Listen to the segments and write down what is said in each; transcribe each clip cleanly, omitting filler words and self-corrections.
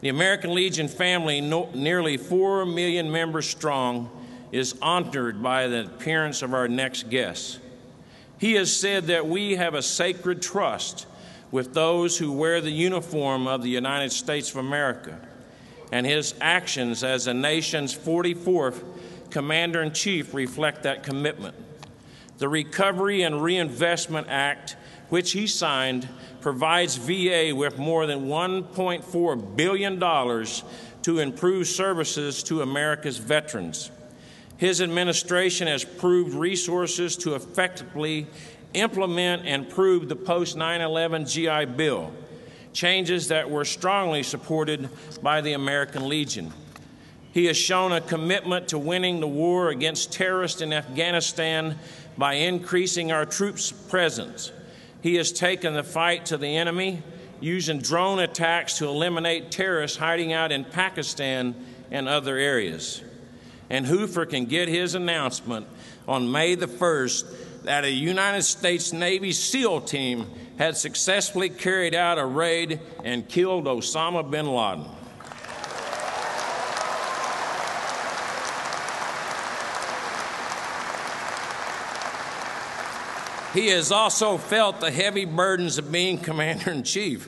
The American Legion family, nearly 4 million members strong, is honored by the appearance of our next guest. He has said that we have a sacred trust with those who wear the uniform of the United States of America, and his actions as the nation's 44th Commander-in-Chief reflect that commitment. The Recovery and Reinvestment Act, which he signed, provides VA with more than $1.4 billion to improve services to America's veterans. His administration has proved resources to effectively implement and improve the post-9/11 GI Bill, changes that were strongly supported by the American Legion. He has shown a commitment to winning the war against terrorists in Afghanistan by increasing our troops' presence. He has taken the fight to the enemy, using drone attacks to eliminate terrorists hiding out in Pakistan and other areas. And Hoover can get his announcement on May the 1st that a United States Navy SEAL team had successfully carried out a raid and killed Osama bin Laden. He has also felt the heavy burdens of being Commander-in-Chief,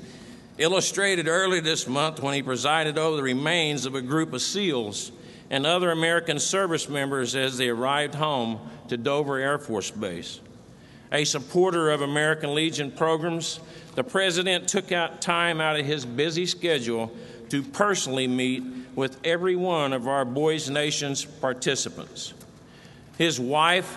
illustrated early this month when he presided over the remains of a group of SEALs and other American service members as they arrived home to Dover Air Force Base. A supporter of American Legion programs, the President took out time out of his busy schedule to personally meet with every one of our Boys Nation's participants. His wife,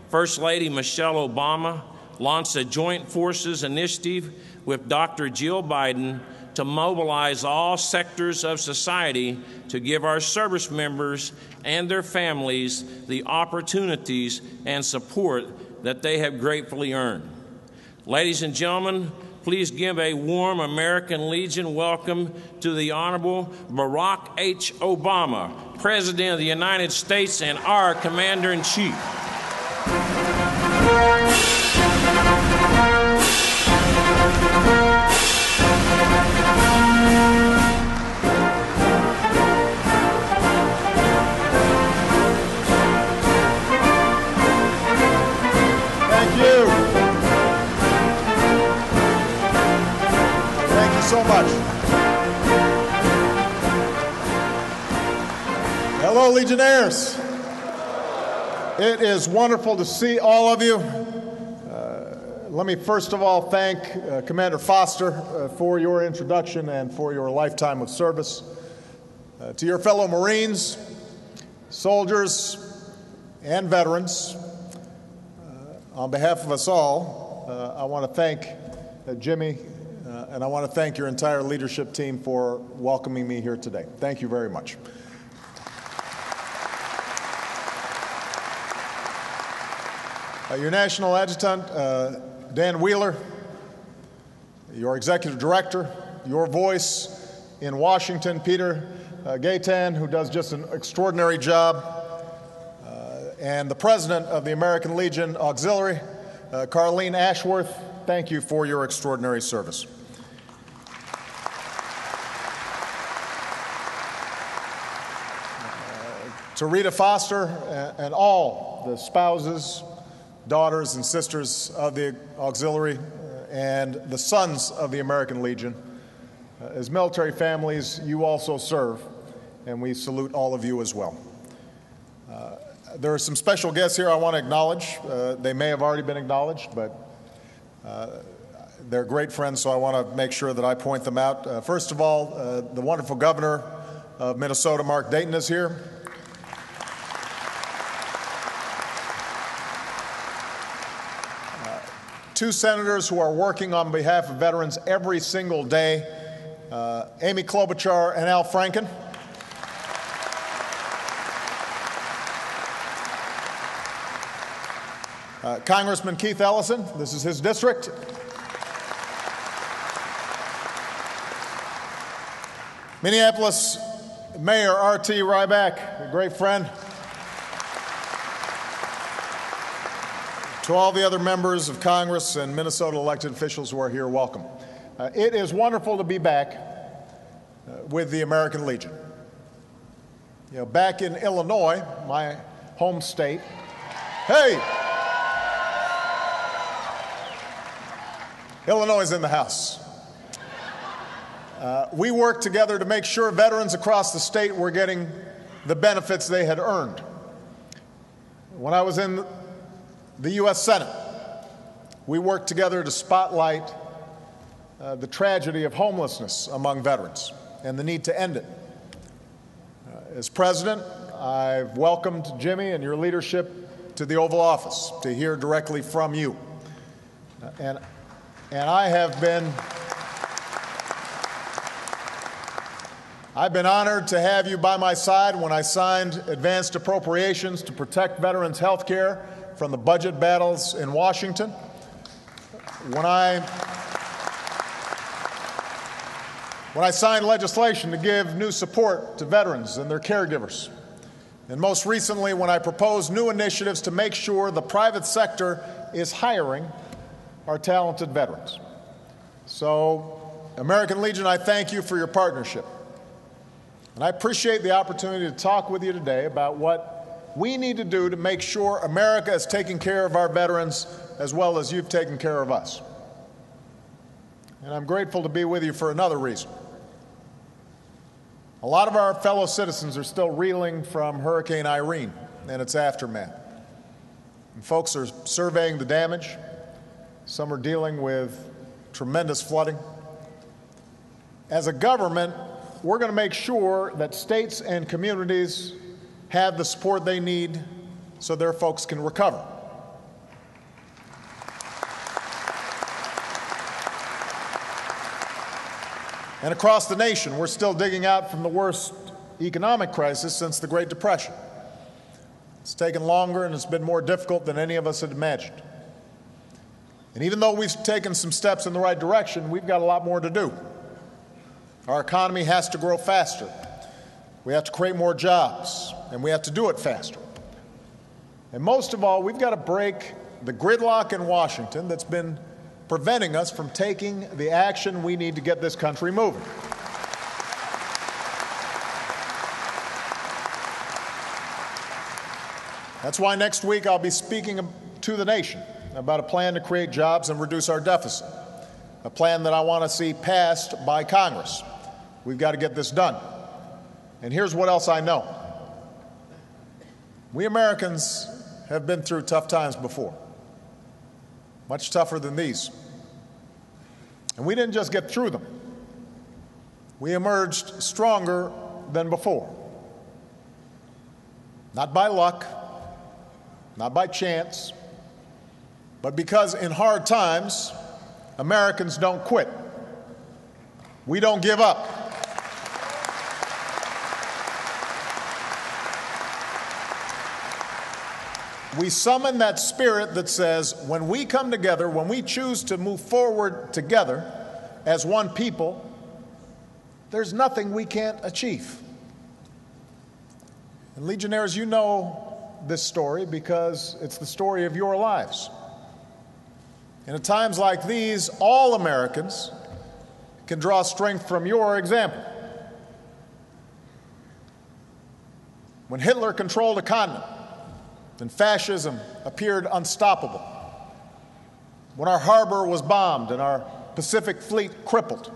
First Lady Michelle Obama, launched a joint forces initiative with Dr. Jill Biden to mobilize all sectors of society to give our service members and their families the opportunities and support that they have gratefully earned. Ladies and gentlemen, please give a warm American Legion welcome to the Honorable Barack H. Obama, President of the United States and our Commander-in-Chief. So much. Hello, Legionnaires. It is wonderful to see all of you. Let me first of all thank Commander Foster for your introduction and for your lifetime of service. To your fellow Marines, soldiers, and veterans, on behalf of us all, I want to thank Jimmy and I want to thank your entire leadership team for welcoming me here today. Thank you very much. Your National Adjutant, Dan Wheeler, your Executive Director, your voice in Washington, Peter Gaitan, who does just an extraordinary job, and the President of the American Legion Auxiliary, Carleen Ashworth, thank you for your extraordinary service. To Rita Foster and all the spouses, daughters, and sisters of the Auxiliary and the sons of the American Legion. As military families, you also serve, and we salute all of you as well. There are some special guests here I want to acknowledge. They may have already been acknowledged, but they're great friends, so I want to make sure that I point them out. First of all, the wonderful governor of Minnesota, Mark Dayton, is here. Two senators who are working on behalf of veterans every single day, Amy Klobuchar and Al Franken. Congressman Keith Ellison, this is his district. Minneapolis Mayor R.T. Ryback, a great friend. To all the other members of Congress and Minnesota elected officials who are here, welcome. It is wonderful to be back with the American Legion. You know, back in Illinois, my home state, hey! Illinois is in the house. We worked together to make sure veterans across the state were getting the benefits they had earned. When I was in the U.S. Senate, we worked together to spotlight the tragedy of homelessness among veterans and the need to end it. As president, I've welcomed Jimmy and your leadership to the Oval Office to hear directly from you. And I've been honored to have you by my side when I signed advanced appropriations to protect veterans' health care from the budget battles in Washington. When I signed legislation to give new support to veterans and their caregivers. And most recently, when I proposed new initiatives to make sure the private sector is hiring our talented veterans. So, American Legion, I thank you for your partnership. And I appreciate the opportunity to talk with you today about what we need to do to make sure America is taking care of our veterans as well as you've taken care of us. And I'm grateful to be with you for another reason. A lot of our fellow citizens are still reeling from Hurricane Irene and its aftermath. And folks are surveying the damage. Some are dealing with tremendous flooding. As a government, we're going to make sure that states and communities have the support they need so their folks can recover. And across the nation, we're still digging out from the worst economic crisis since the Great Depression. It's taken longer and it's been more difficult than any of us had imagined. And even though we've taken some steps in the right direction, we've got a lot more to do. Our economy has to grow faster. We have to create more jobs, and we have to do it faster. And most of all, we've got to break the gridlock in Washington that's been preventing us from taking the action we need to get this country moving. That's why next week I'll be speaking to the nation about a plan to create jobs and reduce our deficit, a plan that I want to see passed by Congress. We've got to get this done. And here's what else I know. We Americans have been through tough times before, much tougher than these. And we didn't just get through them. We emerged stronger than before. Not by luck, not by chance, but because in hard times, Americans don't quit. We don't give up. We summon that spirit that says, when we come together, when we choose to move forward together as one people, there's nothing we can't achieve. And Legionnaires, you know this story because it's the story of your lives. And at times like these, all Americans can draw strength from your example. When Hitler controlled a continent, and fascism appeared unstoppable, when our harbor was bombed and our Pacific fleet crippled,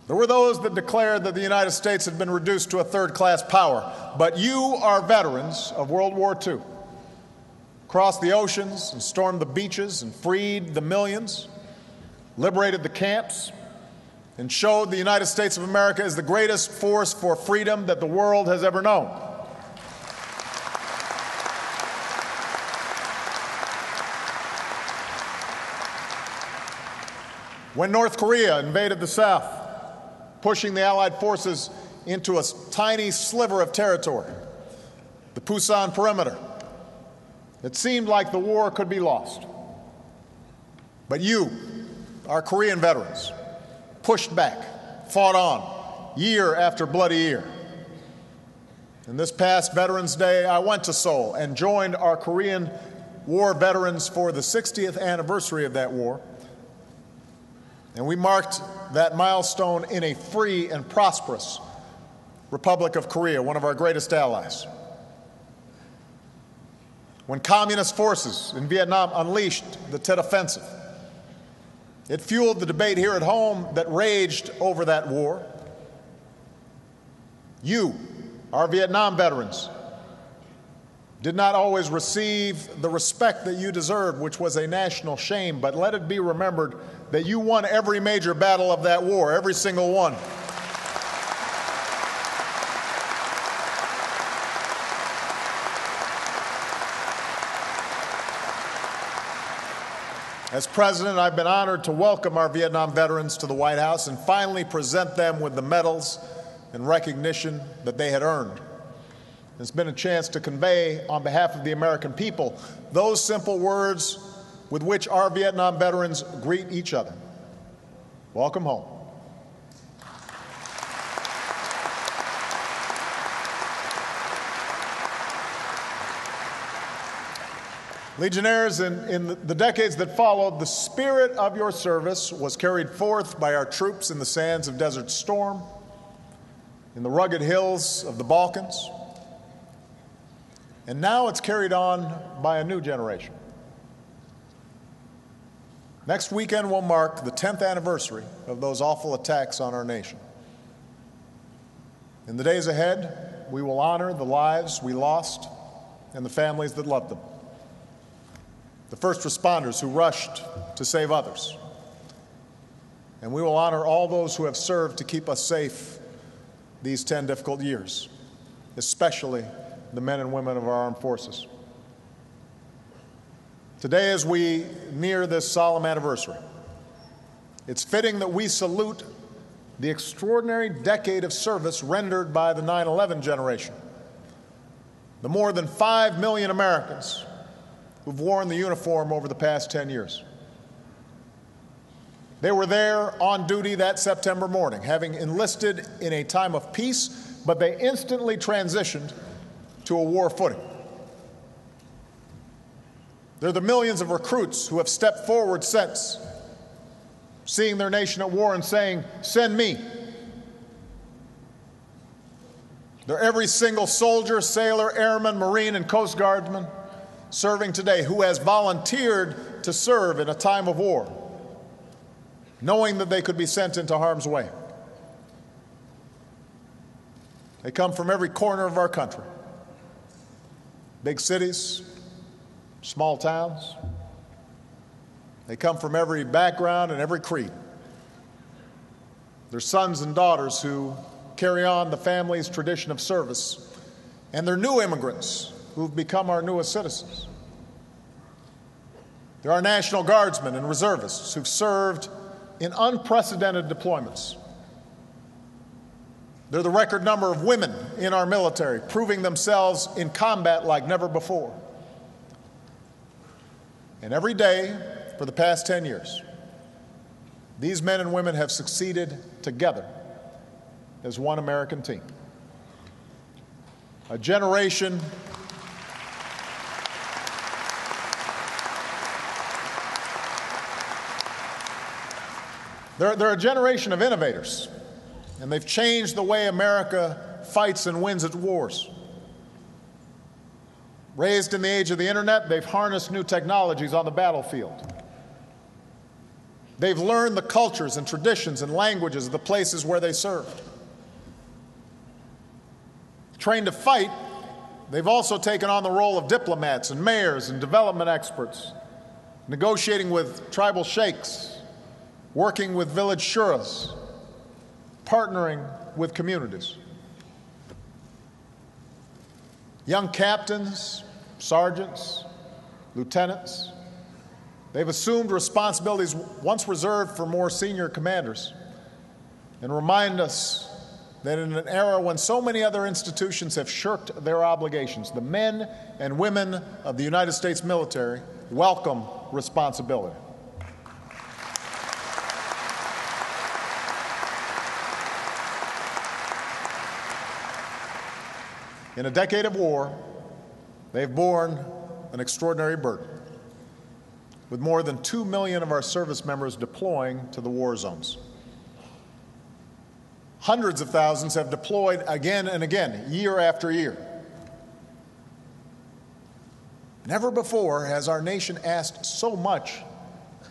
there were those that declared that the United States had been reduced to a third-class power. But you are veterans of World War II. Crossed the oceans and stormed the beaches and freed the millions, liberated the camps, and showed the United States of America as the greatest force for freedom that the world has ever known. When North Korea invaded the South, pushing the Allied forces into a tiny sliver of territory, the Pusan perimeter, it seemed like the war could be lost. But you, our Korean veterans, pushed back, fought on, year after bloody year. And this past Veterans Day, I went to Seoul and joined our Korean War veterans for the 60th anniversary of that war. And we marked that milestone in a free and prosperous Republic of Korea, one of our greatest allies. When communist forces in Vietnam unleashed the Tet Offensive, it fueled the debate here at home that raged over that war. You, our Vietnam veterans, did not always receive the respect that you deserved, which was a national shame, but let it be remembered that you won every major battle of that war, every single one. As president, I've been honored to welcome our Vietnam veterans to the White House and finally present them with the medals and recognition that they had earned. It's been a chance to convey, on behalf of the American people, those simple words with which our Vietnam veterans greet each other. Welcome home. Legionnaires, in the decades that followed, the spirit of your service was carried forth by our troops in the sands of Desert Storm, in the rugged hills of the Balkans, and now it's carried on by a new generation. Next weekend will mark the 10th anniversary of those awful attacks on our nation. In the days ahead, we will honor the lives we lost and the families that loved them. The first responders who rushed to save others. And we will honor all those who have served to keep us safe these 10 difficult years, especially the men and women of our armed forces. Today, as we near this solemn anniversary, it's fitting that we salute the extraordinary decade of service rendered by the 9/11 generation, the more than 5 million Americans who've worn the uniform over the past 10 years. They were there on duty that September morning, having enlisted in a time of peace, but they instantly transitioned to a war footing. They're the millions of recruits who have stepped forward since, seeing their nation at war and saying, "Send me." They're every single soldier, sailor, airman, Marine, and Coast Guardsman serving today who has volunteered to serve in a time of war, knowing that they could be sent into harm's way. They come from every corner of our country, big cities, small towns. They come from every background and every creed. They're sons and daughters who carry on the family's tradition of service, and they're new immigrants who've become our newest citizens. There are National Guardsmen and reservists who've served in unprecedented deployments. They're the record number of women in our military, proving themselves in combat like never before. And every day for the past 10 years, these men and women have succeeded together as one American team. A generation They're a generation of innovators, and they've changed the way America fights and wins its wars. Raised in the age of the internet, they've harnessed new technologies on the battlefield. They've learned the cultures and traditions and languages of the places where they served. Trained to fight, they've also taken on the role of diplomats and mayors and development experts, negotiating with tribal sheikhs, working with village shuras, partnering with communities. Young captains, sergeants, lieutenants, they've assumed responsibilities once reserved for more senior commanders and remind us that in an era when so many other institutions have shirked their obligations, the men and women of the United States military welcome responsibility. In a decade of war, they've borne an extraordinary burden. with more than 2 million of our service members deploying to the war zones. Hundreds of thousands have deployed again and again, year after year. Never before has our nation asked so much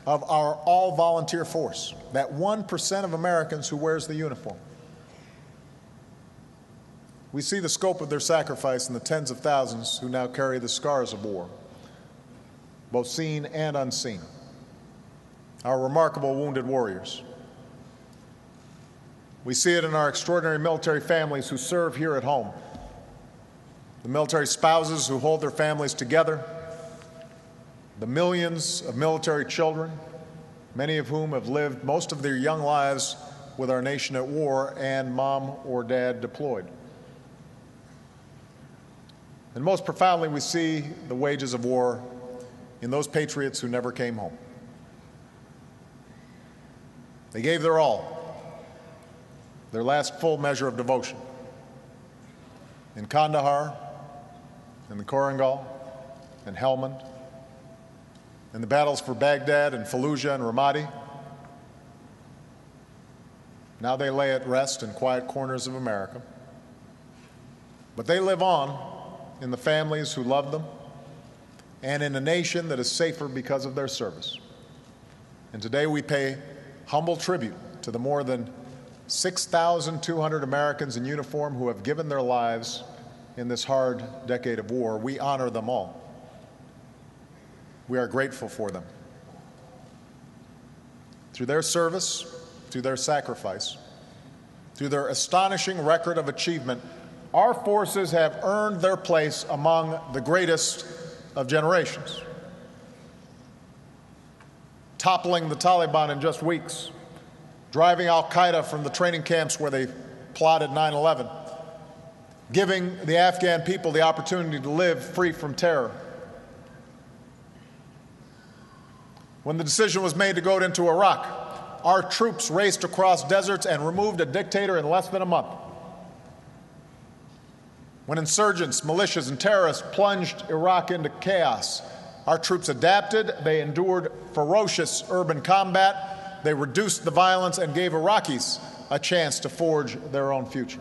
of our all-volunteer force, that 1% of Americans who wears the uniform. We see the scope of their sacrifice in the tens of thousands who now carry the scars of war, both seen and unseen. Our remarkable wounded warriors. We see it in our extraordinary military families who serve here at home, the military spouses who hold their families together, the millions of military children, many of whom have lived most of their young lives with our nation at war and mom or dad deployed. And most profoundly, we see the wages of war in those patriots who never came home. They gave their all, their last full measure of devotion. In Kandahar, in the Korangal, in Helmand, in the battles for Baghdad and Fallujah and Ramadi. Now they lay at rest in quiet corners of America. But they live on in the families who love them and in a nation that is safer because of their service. And today we pay humble tribute to the more than 6,200 Americans in uniform who have given their lives in this hard decade of war. We honor them all. We are grateful for them. Through their service, through their sacrifice, through their astonishing record of achievement, our forces have earned their place among the greatest of generations. Toppling the Taliban in just weeks, driving al-Qaeda from the training camps where they plotted 9/11, giving the Afghan people the opportunity to live free from terror. When the decision was made to go into Iraq, our troops raced across deserts and removed a dictator in less than a month. When insurgents, militias, and terrorists plunged Iraq into chaos, our troops adapted, they endured ferocious urban combat, they reduced the violence and gave Iraqis a chance to forge their own future.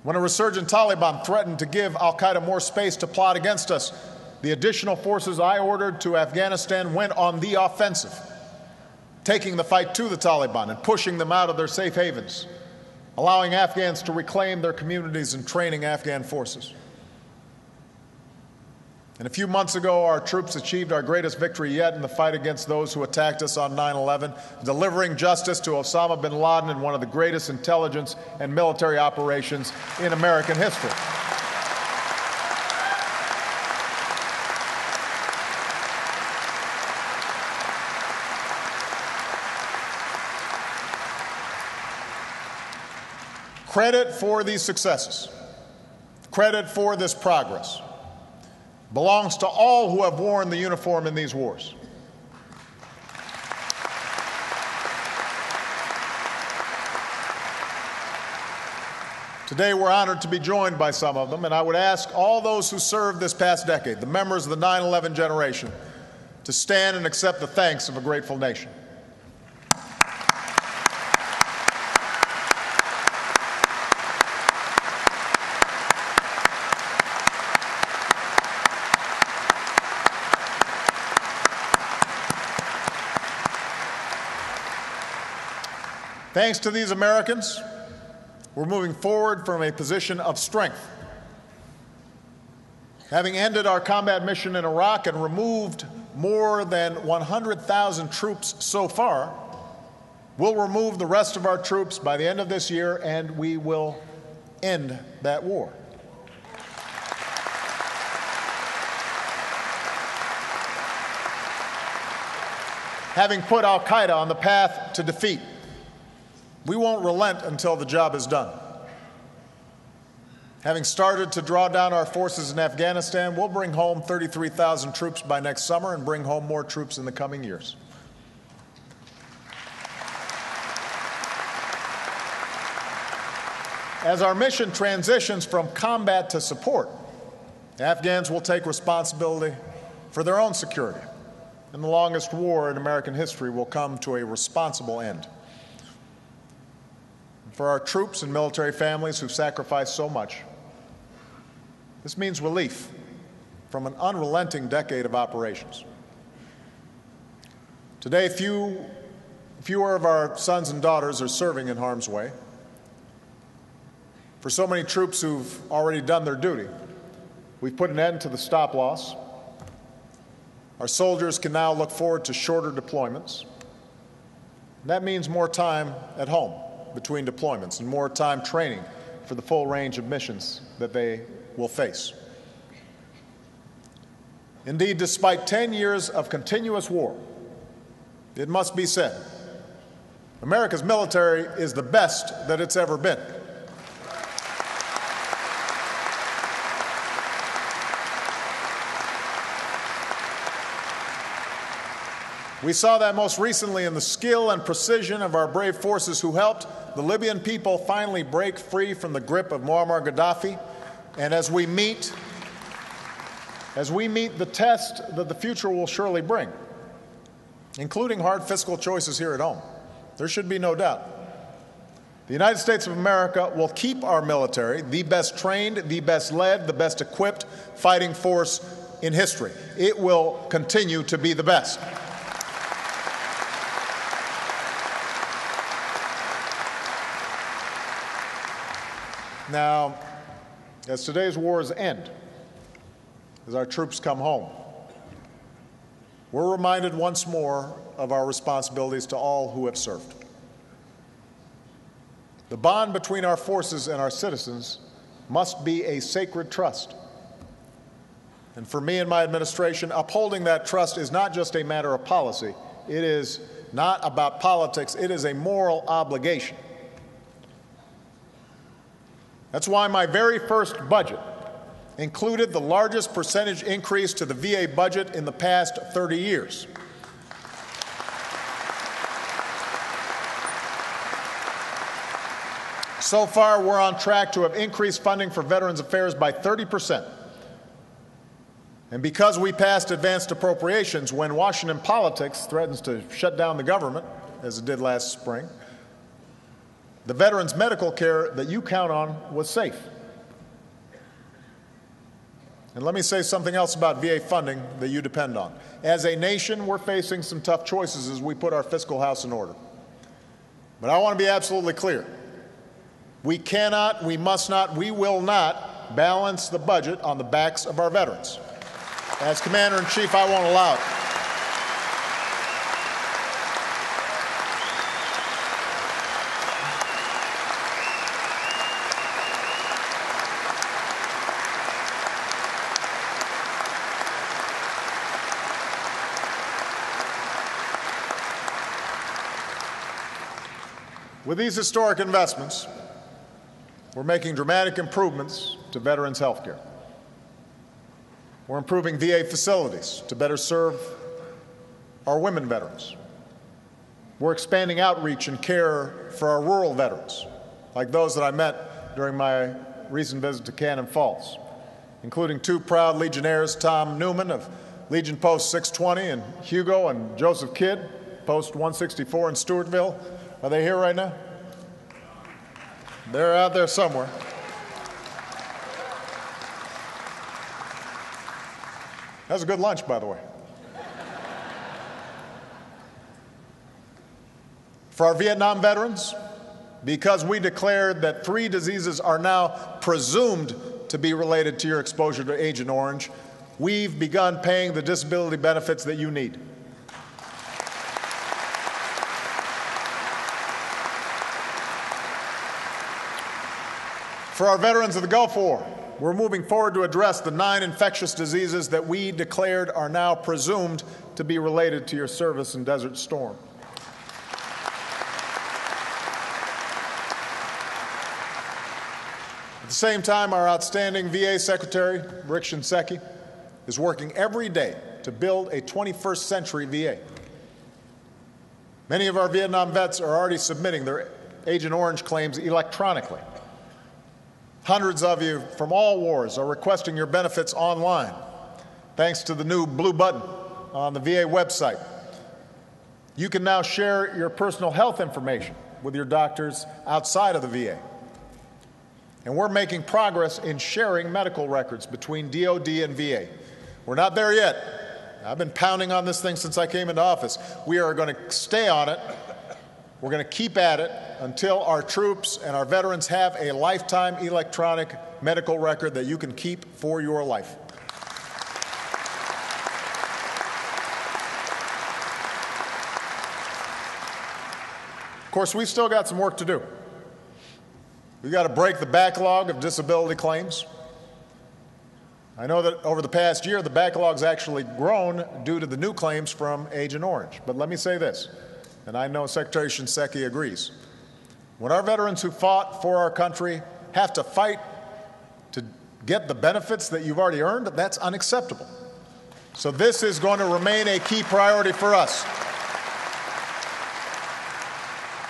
When a resurgent Taliban threatened to give al-Qaeda more space to plot against us, the additional forces I ordered to Afghanistan went on the offensive, taking the fight to the Taliban and pushing them out of their safe havens, allowing Afghans to reclaim their communities and training Afghan forces. And a few months ago, our troops achieved our greatest victory yet in the fight against those who attacked us on 9/11, delivering justice to Osama bin Laden in one of the greatest intelligence and military operations in American history. Credit for these successes, credit for this progress, belongs to all who have worn the uniform in these wars. Today we're honored to be joined by some of them, and I would ask all those who served this past decade, the members of the 9/11 generation, to stand and accept the thanks of a grateful nation. Thanks to these Americans, we're moving forward from a position of strength. Having ended our combat mission in Iraq and removed more than 100,000 troops so far, we'll remove the rest of our troops by the end of this year, and we will end that war. Having put al-Qaeda on the path to defeat, we won't relent until the job is done. Having started to draw down our forces in Afghanistan, we'll bring home 33,000 troops by next summer and bring home more troops in the coming years. As our mission transitions from combat to support, Afghans will take responsibility for their own security, and the longest war in American history will come to a responsible end. For our troops and military families who've sacrificed so much, this means relief from an unrelenting decade of operations. Today, fewer of our sons and daughters are serving in harm's way. For so many troops who've already done their duty, we've put an end to the stop-loss. Our soldiers can now look forward to shorter deployments. And that means more time at home between deployments and more time training for the full range of missions that they will face. Indeed, despite 10 years of continuous war, it must be said, America's military is the best that it's ever been. We saw that most recently in the skill and precision of our brave forces who helped the Libyan people finally break free from the grip of Muammar Gaddafi. And as we meet the test that the future will surely bring, including hard fiscal choices here at home, there should be no doubt. The United States of America will keep our military the best trained, the best led, the best equipped fighting force in history. It will continue to be the best. Now, as today's wars end, as our troops come home, we're reminded once more of our responsibilities to all who have served. The bond between our forces and our citizens must be a sacred trust. And for me and my administration, upholding that trust is not just a matter of policy. It is not about politics. It is a moral obligation. That's why my very first budget included the largest percentage increase to the VA budget in the past 30 years. So far, we're on track to have increased funding for Veterans Affairs by 30%. And because we passed advanced appropriations when Washington politics threatens to shut down the government, as it did last spring, the veterans' medical care that you count on was safe. And let me say something else about VA funding that you depend on. As a nation, we're facing some tough choices as we put our fiscal house in order. But I want to be absolutely clear. We cannot, we must not, we will not balance the budget on the backs of our veterans. As Commander-in-Chief, I won't allow it. With these historic investments, we're making dramatic improvements to veterans' health care. We're improving VA facilities to better serve our women veterans. We're expanding outreach and care for our rural veterans, like those that I met during my recent visit to Cannon Falls, including two proud Legionnaires, Tom Newman of Legion Post 620 and Hugo and Joseph Kidd, Post 164 in Stewartville. Are they here right now? They're out there somewhere. That was a good lunch, by the way. For our Vietnam veterans, because we declared that 3 diseases are now presumed to be related to your exposure to Agent Orange, we've begun paying the disability benefits that you need. For our veterans of the Gulf War, we're moving forward to address the 9 infectious diseases that we declared are now presumed to be related to your service in Desert Storm. At the same time, our outstanding VA Secretary, Rick Shinseki, is working every day to build a 21st century VA. Many of our Vietnam vets are already submitting their Agent Orange claims electronically. Hundreds of you from all wars are requesting your benefits online. thanks to the new blue button on the VA website, you can now share your personal health information with your doctors outside of the VA. And we're making progress in sharing medical records between DOD and VA. We're not there yet. I've been pounding on this thing since I came into office. We are going to stay on it. We're going to keep at it until our troops and our veterans have a lifetime electronic medical record that you can keep for your life. Of course, we've still got some work to do. We've got to break the backlog of disability claims. I know that over the past year, the backlog's actually grown due to the new claims from Agent Orange. But let me say this, and I know Secretary Shinseki agrees. When our veterans who fought for our country have to fight to get the benefits that you've already earned, that's unacceptable. So this is going to remain a key priority for us.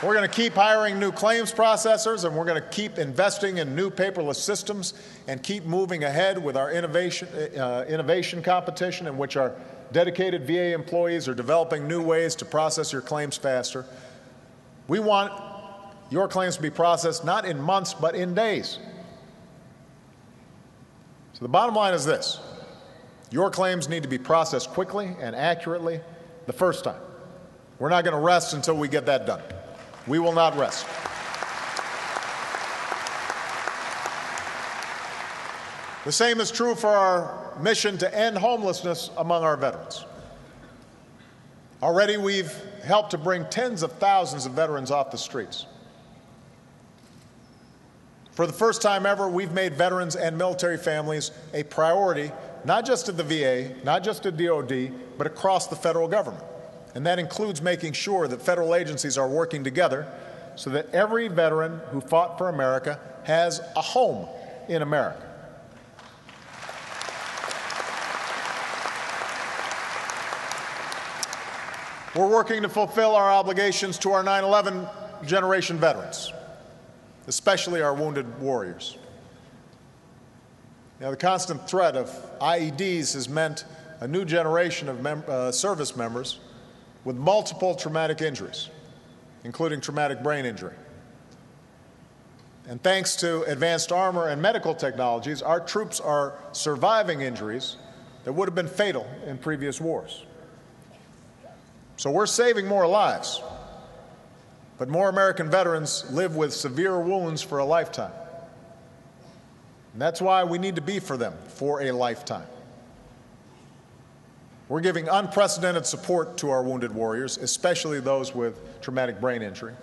We're going to keep hiring new claims processors, and we're going to keep investing in new paperless systems and keep moving ahead with our innovation competition, in which our dedicated VA employees are developing new ways to process your claims faster. We want your claims to be processed not in months, but in days. So the bottom line is this. Your claims need to be processed quickly and accurately the first time. We're not going to rest until we get that done. We will not rest. The same is true for our mission to end homelessness among our veterans. Already we've helped to bring tens of thousands of veterans off the streets. For the first time ever, we've made veterans and military families a priority, not just at the VA, not just at DOD, but across the federal government. And that includes making sure that federal agencies are working together so that every veteran who fought for America has a home in America. We're working to fulfill our obligations to our 9/11 generation veterans, especially our wounded warriors. Now, the constant threat of IEDs has meant a new generation of service members with multiple traumatic injuries, including traumatic brain injury. And thanks to advanced armor and medical technologies, our troops are surviving injuries that would have been fatal in previous wars. So we're saving more lives, but more American veterans live with severe wounds for a lifetime. And that's why we need to be for them for a lifetime. We're giving unprecedented support to our wounded warriors, especially those with traumatic brain injury.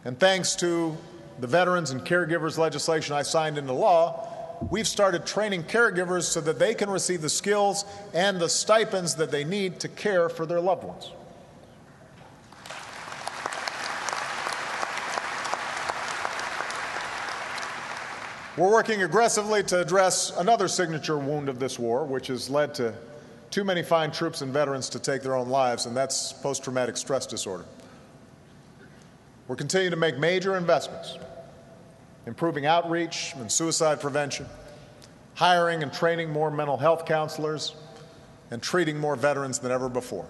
And thanks to the veterans and caregivers legislation I signed into law, we've started training caregivers so that they can receive the skills and the stipends that they need to care for their loved ones. We're working aggressively to address another signature wound of this war, which has led to too many fine troops and veterans to take their own lives, and that's post-traumatic stress disorder. We're continuing to make major investments, improving outreach and suicide prevention, hiring and training more mental health counselors, and treating more veterans than ever before.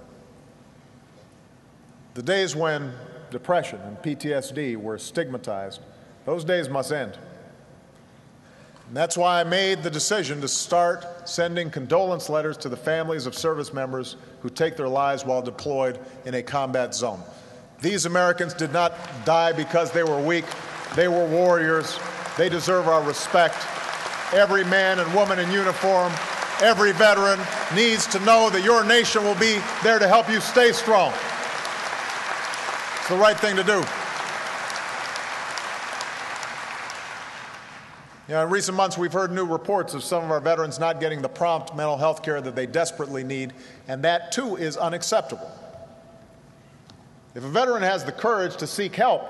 The days when depression and PTSD were stigmatized, those days must end. And that's why I made the decision to start sending condolence letters to the families of service members who take their lives while deployed in a combat zone. These Americans did not die because they were weak. They were warriors. They deserve our respect. Every man and woman in uniform, every veteran needs to know that your nation will be there to help you stay strong. It's the right thing to do. In recent months, we've heard new reports of some of our veterans not getting the prompt mental health care that they desperately need, and that, too, is unacceptable. If a veteran has the courage to seek help,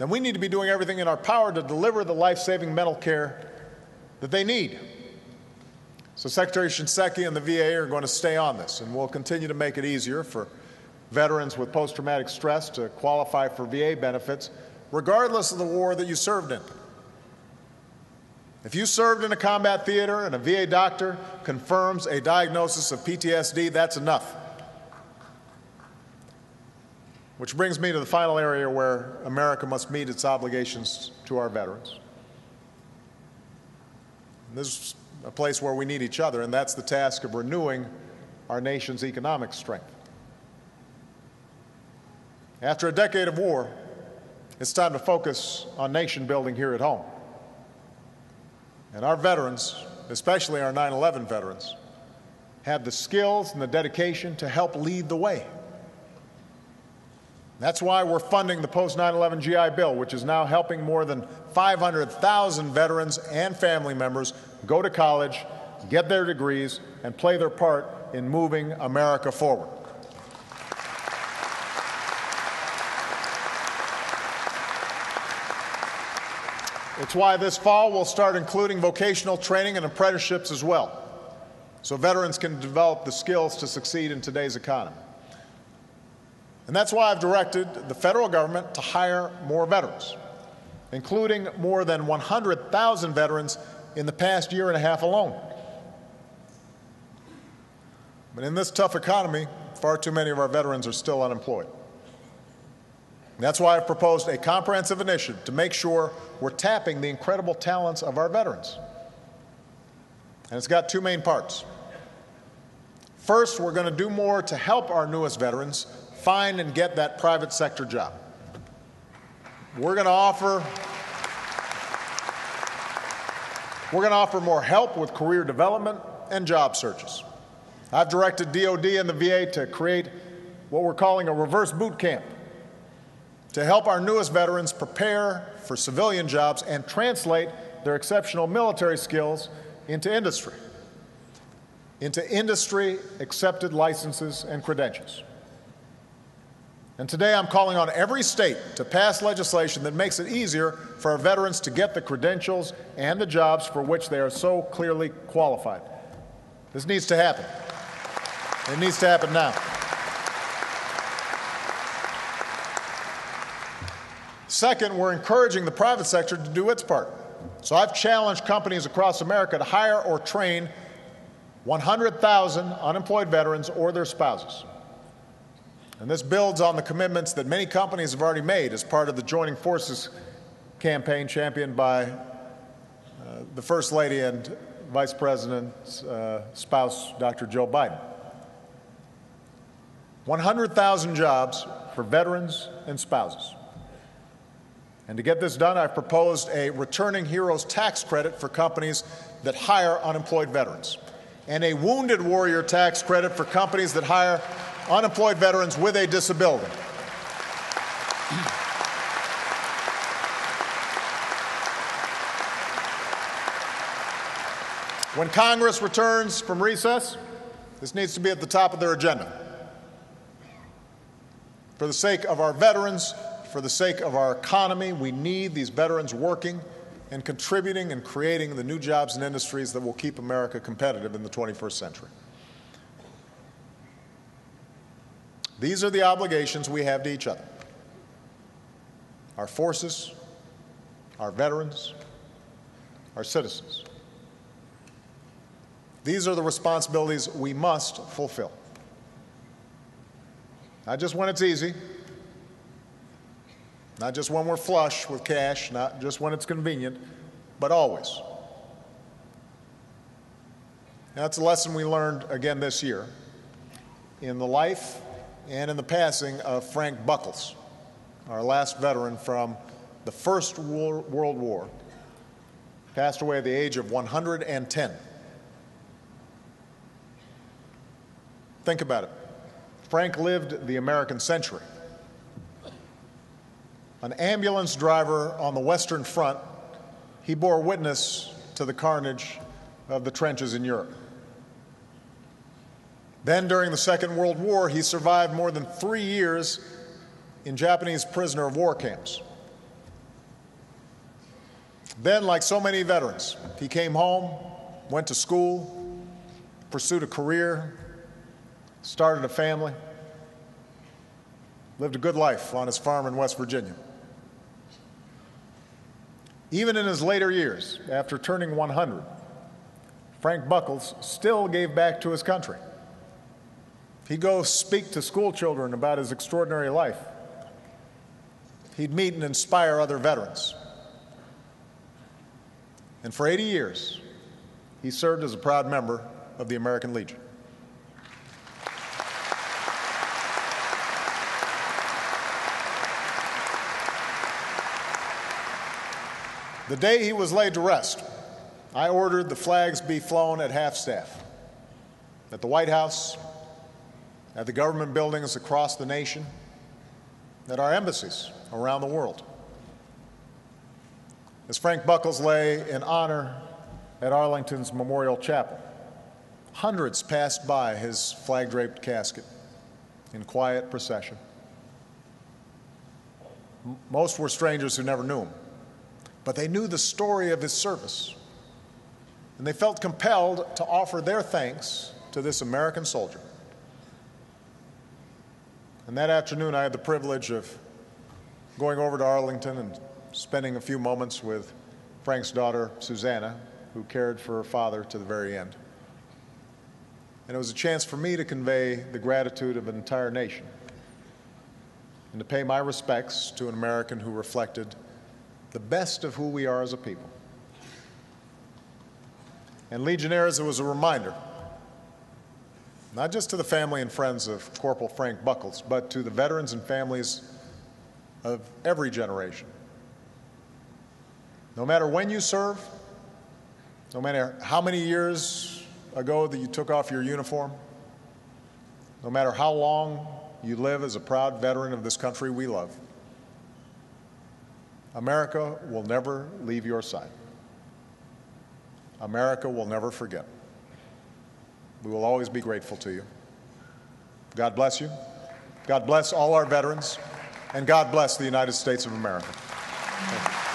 then we need to be doing everything in our power to deliver the life-saving mental care that they need. So Secretary Shinseki and the VA are going to stay on this, and we'll continue to make it easier for veterans with post-traumatic stress to qualify for VA benefits, regardless of the war that you served in. If you served in a combat theater and a VA doctor confirms a diagnosis of PTSD, that's enough. Which brings me to the final area where America must meet its obligations to our veterans. And this is a place where we need each other, and that's the task of renewing our nation's economic strength. After a decade of war, it's time to focus on nation building here at home. And our veterans, especially our 9/11 veterans, have the skills and the dedication to help lead the way. That's why we're funding the post-9/11 GI Bill, which is now helping more than 500,000 veterans and family members go to college, get their degrees, and play their part in moving America forward. It's why this fall we'll start including vocational training and apprenticeships as well, so veterans can develop the skills to succeed in today's economy. And that's why I've directed the federal government to hire more veterans, including more than 100,000 veterans in the past year and a half alone. But in this tough economy, far too many of our veterans are still unemployed. And that's why I've proposed a comprehensive initiative to make sure we're tapping the incredible talents of our veterans. And it's got two main parts. First, we're going to do more to help our newest veterans find and get that private sector job. We're going to offer more help with career development and job searches. I've directed DOD and the VA to create what we're calling a reverse boot camp to help our newest veterans prepare for civilian jobs and translate their exceptional military skills into industry-accepted licenses and credentials. And today I'm calling on every state to pass legislation that makes it easier for our veterans to get the credentials and the jobs for which they are so clearly qualified. This needs to happen. It needs to happen now. Second, we're encouraging the private sector to do its part. So I've challenged companies across America to hire or train 100,000 unemployed veterans or their spouses. And this builds on the commitments that many companies have already made as part of the Joining Forces campaign championed by the First Lady and Vice President's spouse, Dr. Joe Biden. 100,000 jobs for veterans and spouses. And to get this done, I've proposed a Returning Heroes tax credit for companies that hire unemployed veterans, and a Wounded Warrior tax credit for companies that hire unemployed veterans with a disability. When Congress returns from recess, this needs to be at the top of their agenda. For the sake of our veterans, for the sake of our economy, we need these veterans working and contributing and creating the new jobs and industries that will keep America competitive in the 21st century. These are the obligations we have to each other. Our forces, our veterans, our citizens. These are the responsibilities we must fulfill. Not just when it's easy, not just when we're flush with cash, not just when it's convenient, but always. And that's a lesson we learned again this year in the life and in the passing of Frank Buckles, our last veteran from the First World War, passed away at the age of 110. Think about it. Frank lived the American century. An ambulance driver on the Western Front, he bore witness to the carnage of the trenches in Europe. Then, during the Second World War, he survived more than 3 years in Japanese prisoner of war camps. Then, like so many veterans, he came home, went to school, pursued a career, started a family, lived a good life on his farm in West Virginia. Even in his later years, after turning 100, Frank Buckles still gave back to his country. He'd go speak to school children about his extraordinary life. He'd meet and inspire other veterans. And for 80 years, he served as a proud member of the American Legion. The day he was laid to rest, I ordered the flags be flown at half-staff, at the White House, at the government buildings across the nation, at our embassies around the world. As Frank Buckles lay in honor at Arlington's Memorial Chapel, hundreds passed by his flag-draped casket in quiet procession. Most were strangers who never knew him, but they knew the story of his service, and they felt compelled to offer their thanks to this American soldier. And that afternoon, I had the privilege of going over to Arlington and spending a few moments with Frank's daughter, Susanna, who cared for her father to the very end. And it was a chance for me to convey the gratitude of an entire nation and to pay my respects to an American who reflected the best of who we are as a people. And Legionnaires, it was a reminder, not just to the family and friends of Corporal Frank Buckles, but to the veterans and families of every generation. No matter when you serve, no matter how many years ago that you took off your uniform, no matter how long you live as a proud veteran of this country we love, America will never leave your side. America will never forget. We will always be grateful to you. God bless you. God bless all our veterans. And God bless the United States of America. Thank you.